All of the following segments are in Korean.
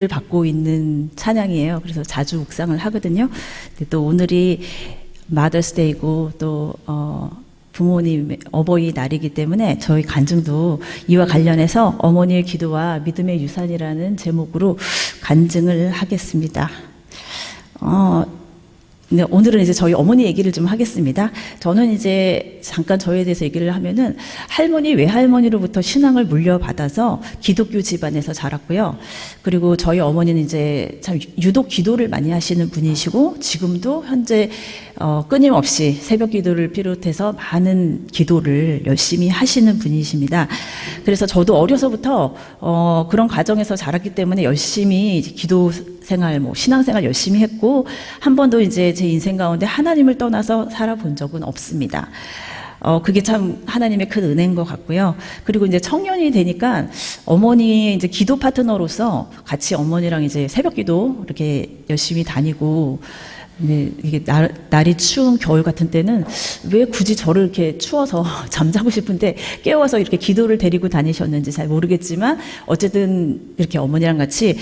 받고 있는 찬양이에요. 그래서 자주 묵상을 하거든요. 근데 또 오늘이 마더스데이고 또 부모님 어버이날이기 때문에 저희 간증도 이와 관련해서 어머니의 기도와 믿음의 유산이라는 제목으로 간증을 하겠습니다. 네, 오늘은 이제 저희 어머니 얘기를 좀 하겠습니다. 저는 이제 잠깐 저에 대해서 얘기를 하면은 할머니, 외할머니로부터 신앙을 물려받아서 기독교 집안에서 자랐고요. 그리고 저희 어머니는 이제 참 유독 기도를 많이 하시는 분이시고 지금도 현재 끊임없이 새벽 기도를 비롯해서 많은 기도를 열심히 하시는 분이십니다. 그래서 저도 어려서부터 그런 과정에서 자랐기 때문에 열심히 기도 생활, 신앙생활 열심히 했고 한 번도 이제 제 인생 가운데 하나님을 떠나서 살아본 적은 없습니다. 그게 참 하나님의 큰 은혜인 것 같고요. 그리고 이제 청년이 되니까 어머니의 이제 기도 파트너로서 같이 어머니랑 이제 새벽 기도 이렇게 열심히 다니고, 근데 이게 날이 추운 겨울 같은 때는 왜 굳이 저를 이렇게 추워서 잠자고 싶은데 깨워서 이렇게 기도를 데리고 다니셨는지 잘 모르겠지만 어쨌든 이렇게 어머니랑 같이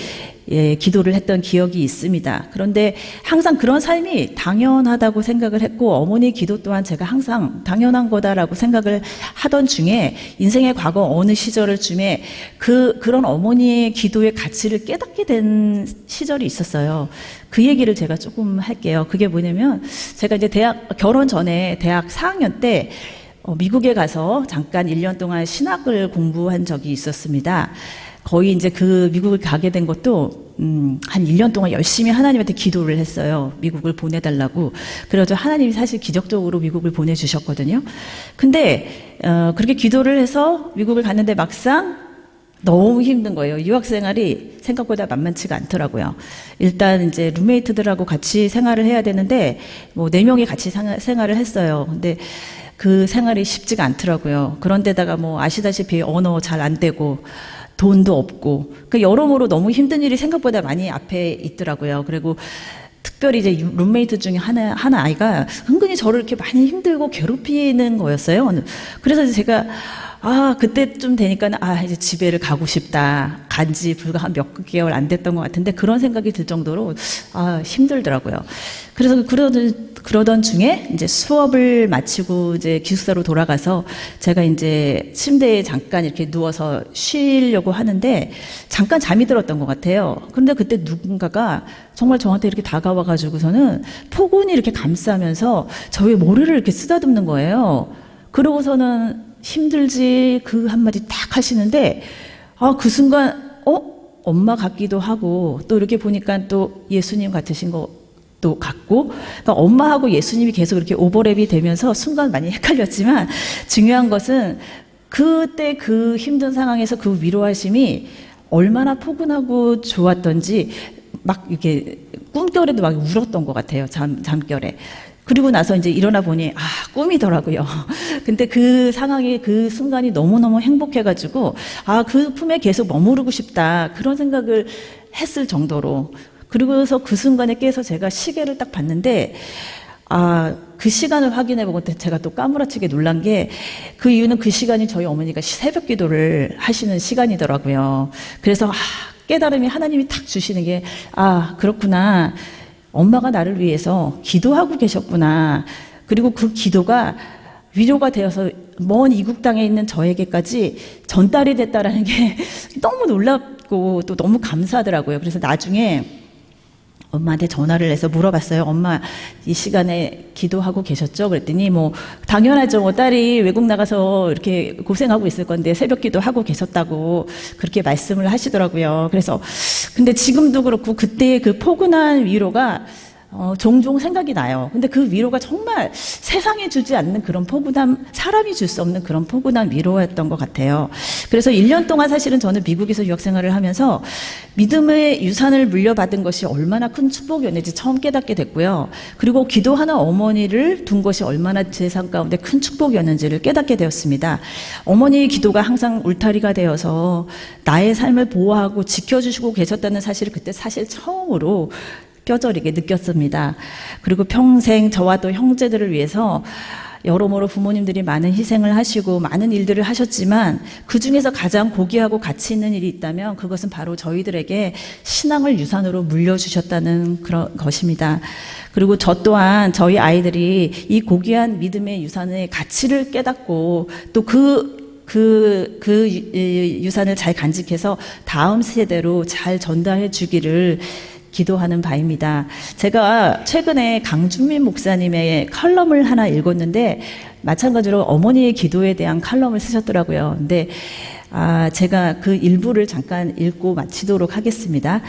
기도를 했던 기억이 있습니다. 그런데 항상 그런 삶이 당연하다고 생각을 했고 어머니의 기도 또한 제가 항상 당연한 거다라고 생각을 하던 중에 인생의 과거 어느 시절을 쯤에 그런 어머니의 기도의 가치를 깨닫게 된 시절이 있었어요. 그 얘기를 제가 조금 할게요. 그게 뭐냐면 제가 이제 결혼 전에 대학 4학년 때 미국에 가서 잠깐 1년 동안 신학을 공부한 적이 있었습니다. 거의 이제 그 미국을 가게 된 것도 한 1년 동안 열심히 하나님한테 기도를 했어요. 미국을 보내달라고. 그래서 하나님이 사실 기적적으로 미국을 보내주셨거든요. 근데 그렇게 기도를 해서 미국을 갔는데 막상 너무 힘든 거예요. 유학 생활이 생각보다 만만치가 않더라고요. 일단 이제 룸메이트들하고 같이 생활을 해야 되는데 4명이 같이 생활을 했어요. 근데 그 생활이 쉽지가 않더라고요. 그런데다가 아시다시피 언어 잘 안 되고 돈도 없고 여러모로 너무 힘든 일이 생각보다 많이 앞에 있더라고요. 그리고 특별히 이제 룸메이트 중에 하나 아이가 은근히 저를 이렇게 많이 힘들고 괴롭히는 거였어요. 그래서 제가 그때쯤 되니까 이제 집에를 가고 싶다. 간지 불과 한 몇 개월 안 됐던 것 같은데 그런 생각이 들 정도로 힘들더라고요. 그래서 그러던 중에 이제 수업을 마치고 이제 기숙사로 돌아가서 제가 이제 침대에 잠깐 이렇게 누워서 쉬려고 하는데 잠깐 잠이 들었던 것 같아요. 그런데 그때 누군가가 정말 저한테 이렇게 다가와 가지고서는 포근히 이렇게 감싸면서 저의 머리를 이렇게 쓰다듬는 거예요. 그러고서는 힘들지 그 한마디 딱 하시는데 그 순간 엄마 같기도 하고 또 이렇게 보니까 또 예수님 같으신 것도 같고 그러니까 엄마하고 예수님이 계속 이렇게 오버랩이 되면서 순간 많이 헷갈렸지만 중요한 것은 그때 그 힘든 상황에서 그 위로하심이 얼마나 포근하고 좋았던지 막 이렇게 꿈결에도 막 울었던 것 같아요. 잠결에. 그리고 나서 이제 일어나 보니 꿈이더라고요. 근데 그 상황이 그 순간이 너무너무 행복해가지고 그 품에 계속 머무르고 싶다 그런 생각을 했을 정도로. 그리고서 그 순간에 깨서 제가 시계를 딱 봤는데 그 시간을 확인해 보고 제가 또 까무라치게 놀란 게 그 이유는 그 시간이 저희 어머니가 새벽 기도를 하시는 시간이더라고요. 그래서 깨달음이 하나님이 딱 주시는 게 그렇구나. 엄마가 나를 위해서 기도하고 계셨구나. 그리고 그 기도가 위로가 되어서 먼 이국 땅에 있는 저에게까지 전달이 됐다라는 게 너무 놀랍고 또 너무 감사하더라고요. 그래서 나중에 엄마한테 전화를 해서 물어봤어요. 엄마 이 시간에 기도하고 계셨죠? 그랬더니 당연하죠. 딸이 외국 나가서 이렇게 고생하고 있을 건데 새벽 기도하고 계셨다고 그렇게 말씀을 하시더라고요. 그래서 근데 지금도 그렇고 그때의 그 포근한 위로가 종종 생각이 나요. 근데 그 위로가 정말 세상에 주지 않는 그런 포근함, 사람이 줄 수 없는 그런 포근한 위로였던 것 같아요. 그래서 1년 동안 사실은 저는 미국에서 유학 생활을 하면서 믿음의 유산을 물려받은 것이 얼마나 큰 축복이었는지 처음 깨닫게 됐고요. 그리고 기도하는 어머니를 둔 것이 얼마나 제 삶 가운데 큰 축복이었는지를 깨닫게 되었습니다. 어머니의 기도가 항상 울타리가 되어서 나의 삶을 보호하고 지켜주시고 계셨다는 사실을 그때 사실 처음으로 뼈저리게 느꼈습니다. 그리고 평생 저와 또 형제들을 위해서 여러모로 부모님들이 많은 희생을 하시고 많은 일들을 하셨지만 그 중에서 가장 고귀하고 가치 있는 일이 있다면 그것은 바로 저희들에게 신앙을 유산으로 물려주셨다는 그런 것입니다. 그리고 저 또한 저희 아이들이 이 고귀한 믿음의 유산의 가치를 깨닫고 또 유산을 잘 간직해서 다음 세대로 잘 전달해 주기를 기도하는 바입니다. 제가 최근에 강준민 목사님의 칼럼을 하나 읽었는데 마찬가지로 어머니의 기도에 대한 칼럼을 쓰셨더라고요. 근데 제가 그 일부를 잠깐 읽고 마치도록 하겠습니다.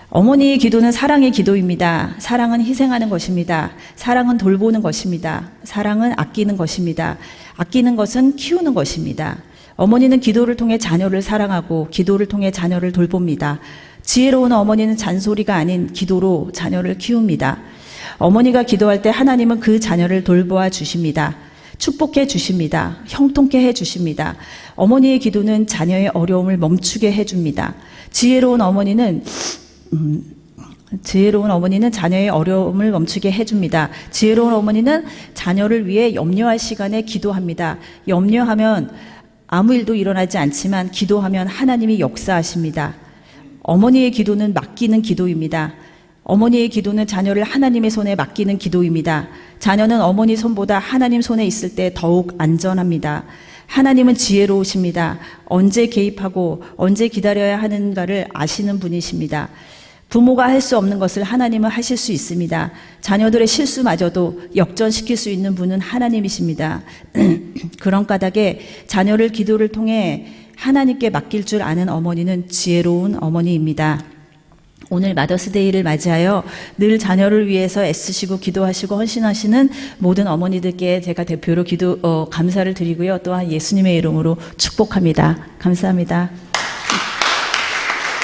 어머니의 기도는 사랑의 기도입니다. 사랑은 희생하는 것입니다. 사랑은 돌보는 것입니다. 사랑은 아끼는 것입니다. 아끼는 것은 키우는 것입니다. 어머니는 기도를 통해 자녀를 사랑하고 기도를 통해 자녀를 돌봅니다. 지혜로운 어머니는 잔소리가 아닌 기도로 자녀를 키웁니다. 어머니가 기도할 때 하나님은 그 자녀를 돌보아 주십니다. 축복해 주십니다. 형통케 해 주십니다. 어머니의 기도는 자녀의 어려움을 멈추게 해 줍니다. 지혜로운 어머니는 자녀의 어려움을 멈추게 해줍니다. 지혜로운 어머니는 자녀를 위해 염려할 시간에 기도합니다. 염려하면 아무 일도 일어나지 않지만 기도하면 하나님이 역사하십니다. 어머니의 기도는 맡기는 기도입니다. 어머니의 기도는 자녀를 하나님의 손에 맡기는 기도입니다. 자녀는 어머니 손보다 하나님 손에 있을 때 더욱 안전합니다. 하나님은 지혜로우십니다. 언제 개입하고 언제 기다려야 하는가를 아시는 분이십니다. 부모가 할 수 없는 것을 하나님은 하실 수 있습니다. 자녀들의 실수마저도 역전시킬 수 있는 분은 하나님이십니다. 그런 까닭에 자녀를 기도를 통해 하나님께 맡길 줄 아는 어머니는 지혜로운 어머니입니다. 오늘 마더스데이를 맞이하여 늘 자녀를 위해서 애쓰시고 기도하시고 헌신하시는 모든 어머니들께 제가 대표로 감사를 드리고요. 또한 예수님의 이름으로 축복합니다. 감사합니다.